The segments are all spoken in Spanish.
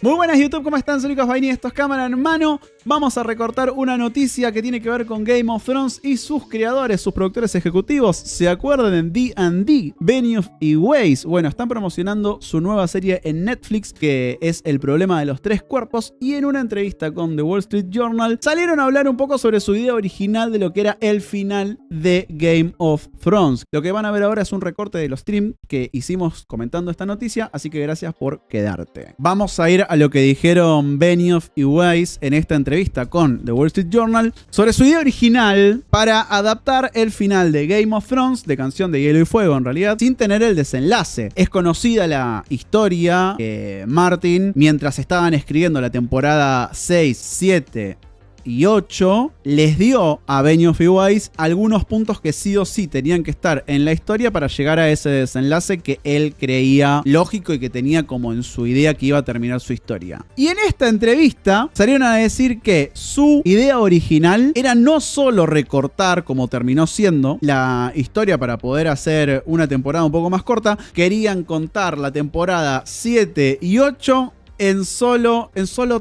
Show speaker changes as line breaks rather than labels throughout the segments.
Muy buenas YouTube, ¿cómo están? Soy Lucas Baini, esto es Cámara en Mano. Vamos a recortar una noticia que tiene que ver con Game of Thrones y sus creadores, sus productores ejecutivos. ¿Se acuerdan en D&D, Benioff y Weiss? Bueno, están promocionando su nueva serie en Netflix, que es El problema de los tres cuerpos, y en una entrevista con The Wall Street Journal salieron a hablar un poco sobre su idea original de lo que era el final de Game of Thrones. Lo que van a ver ahora es un recorte de los streams que hicimos comentando esta noticia, así que gracias por quedarte. Vamos a ir a lo que dijeron Benioff y Weiss en esta entrevista con The Wall Street Journal sobre su idea original para adaptar el final de Game of Thrones, de Canción de Hielo y Fuego en realidad, sin tener el desenlace. Es conocida la historia que Martin, mientras estaban escribiendo la temporada 6, 7 y 8, les dio a Benioff y Weiss algunos puntos que sí o sí tenían que estar en la historia para llegar a ese desenlace que él creía lógico y que tenía como en su idea que iba a terminar su historia. Y en esta entrevista salieron a decir que su idea original era no solo recortar, como terminó siendo, la historia para poder hacer una temporada un poco más corta, querían contar la temporada 7 y 8 en solo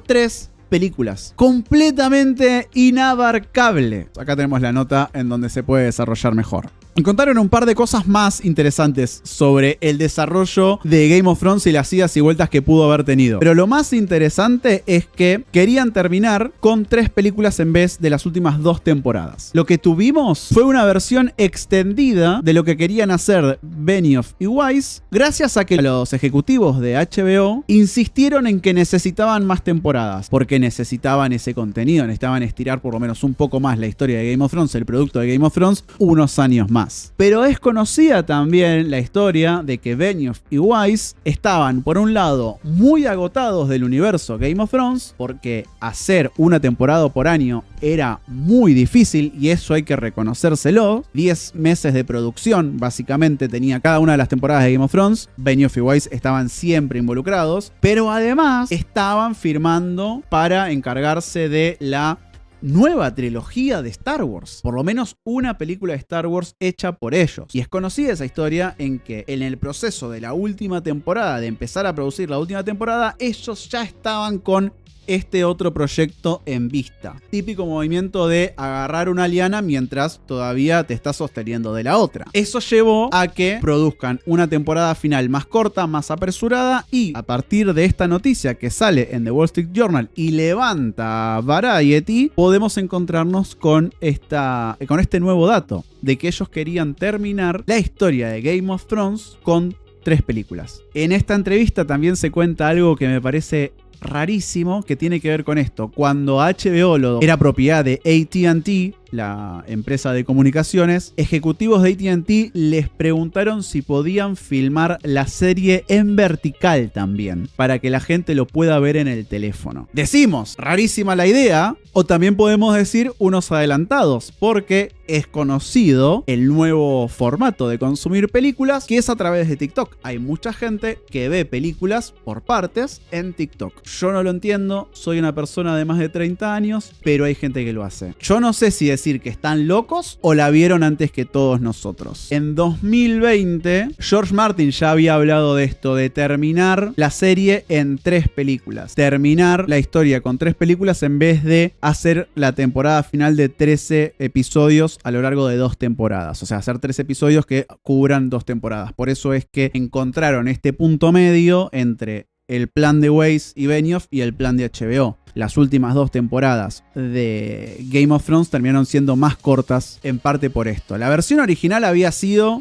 3 películas. Completamente inabarcable. Acá tenemos la nota en donde se puede desarrollar mejor. Y contaron un par de cosas más interesantes sobre el desarrollo de Game of Thrones y las idas y vueltas que pudo haber tenido. Pero lo más interesante es que querían terminar con 3 películas en vez de las últimas 2 temporadas. Lo que tuvimos fue una versión extendida de lo que querían hacer Benioff y Weiss, gracias a que los ejecutivos de HBO insistieron en que necesitaban más temporadas, porque necesitaban ese contenido, necesitaban estirar por lo menos un poco más la historia de Game of Thrones, el producto de Game of Thrones, unos años más. Pero es conocida también la historia de que Benioff y Weiss estaban, por un lado, muy agotados del universo Game of Thrones, porque hacer una temporada por año era muy difícil, y eso hay que reconocérselo. 10 meses de producción, básicamente, tenía cada una de las temporadas de Game of Thrones. Benioff y Weiss estaban siempre involucrados, pero además estaban firmando para encargarse de la nueva trilogía de Star Wars, por lo menos una película de Star Wars hecha por ellos. Y es conocida esa historia en que en el proceso de la última temporada, de empezar a producir la última temporada, ellos ya estaban con este otro proyecto en vista. Típico movimiento de agarrar una liana mientras todavía te estás sosteniendo de la otra. Eso llevó a que produzcan una temporada final más corta, más apresurada, y a partir de esta noticia que sale en The Wall Street Journal y levanta Variety, podemos encontrarnos con este nuevo dato de que ellos querían terminar la historia de Game of Thrones con 3 películas. En esta entrevista también se cuenta algo que me parece rarísimo, que tiene que ver con esto. Cuando HBO era propiedad de AT&T, la empresa de comunicaciones, ejecutivos de AT&T les preguntaron si podían filmar la serie en vertical también, para que la gente lo pueda ver en el teléfono. Decimos, rarísima la idea, o también podemos decir unos adelantados, porque es conocido el nuevo formato de consumir películas, que es a través de TikTok. Hay mucha gente que ve películas por partes en TikTok. Yo no lo entiendo, soy una persona de más de 30 años, pero hay gente que lo hace. Yo no sé si decir que están locos o la vieron antes que todos nosotros. En 2020, George Martin ya había hablado de esto, de terminar la serie en 3 películas. Terminar la historia con 3 películas en vez de hacer la temporada final de 13 episodios a lo largo de 2 temporadas. O sea, hacer 3 episodios que cubran 2 temporadas. Por eso es que encontraron este punto medio entre el plan de Weiss y Benioff y el plan de HBO. Las últimas 2 temporadas de Game of Thrones terminaron siendo más cortas, en parte por esto. La versión original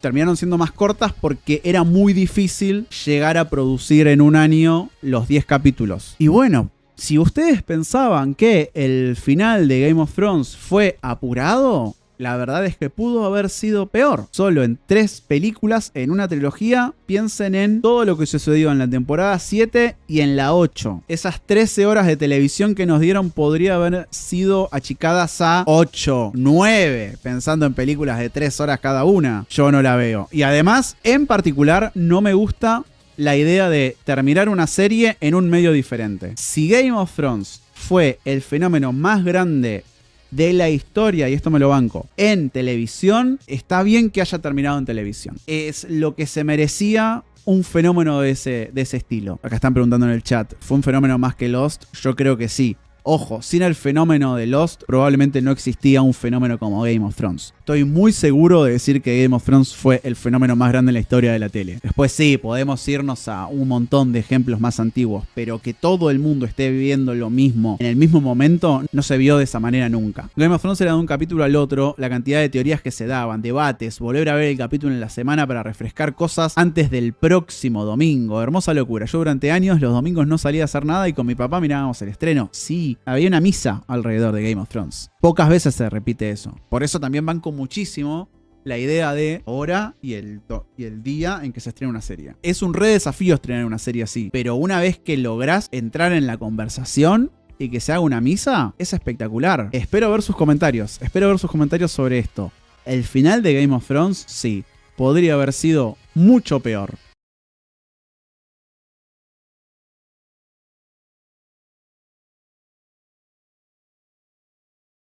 terminaron siendo más cortas porque era muy difícil llegar a producir en un año los 10 capítulos. Y bueno, si ustedes pensaban que el final de Game of Thrones fue apurado, la verdad es que pudo haber sido peor. Solo en 3 películas, en una trilogía, piensen en todo lo que sucedió en la temporada 7 y en la 8. Esas 13 horas de televisión que nos dieron podría haber sido achicadas a 8, 9, pensando en películas de 3 horas cada una. Yo no la veo. Y además, en particular, no me gusta la idea de terminar una serie en un medio diferente. Si Game of Thrones fue el fenómeno más grande de la historia, y esto me lo banco, en televisión, está bien que haya terminado en televisión. Es lo que se merecía un fenómeno de ese estilo? Acá están preguntando en el chat, ¿fue un fenómeno más que Lost? Yo creo que sí. Ojo, sin el fenómeno de Lost, probablemente no existía un fenómeno como Game of Thrones. Estoy muy seguro de decir que Game of Thrones fue el fenómeno más grande en la historia de la tele. Después sí, podemos irnos a un montón de ejemplos más antiguos, pero que todo el mundo esté viviendo lo mismo en el mismo momento, no se vio de esa manera nunca. Game of Thrones era de un capítulo al otro, la cantidad de teorías que se daban, debates, volver a ver el capítulo en la semana para refrescar cosas antes del próximo domingo. Hermosa locura. Yo durante años los domingos no salía a hacer nada y con mi papá mirábamos el estreno. Sí, había una misa alrededor de Game of Thrones. Pocas veces se repite eso. Por eso también banco muchísimo la idea de hora y el día en que se estrena una serie. Es un re desafío estrenar una serie así, pero una vez que lográs entrar en la conversación y que se haga una misa, es espectacular. Espero ver sus comentarios. Espero ver sus comentarios sobre esto. El final de Game of Thrones, sí, podría haber sido mucho peor.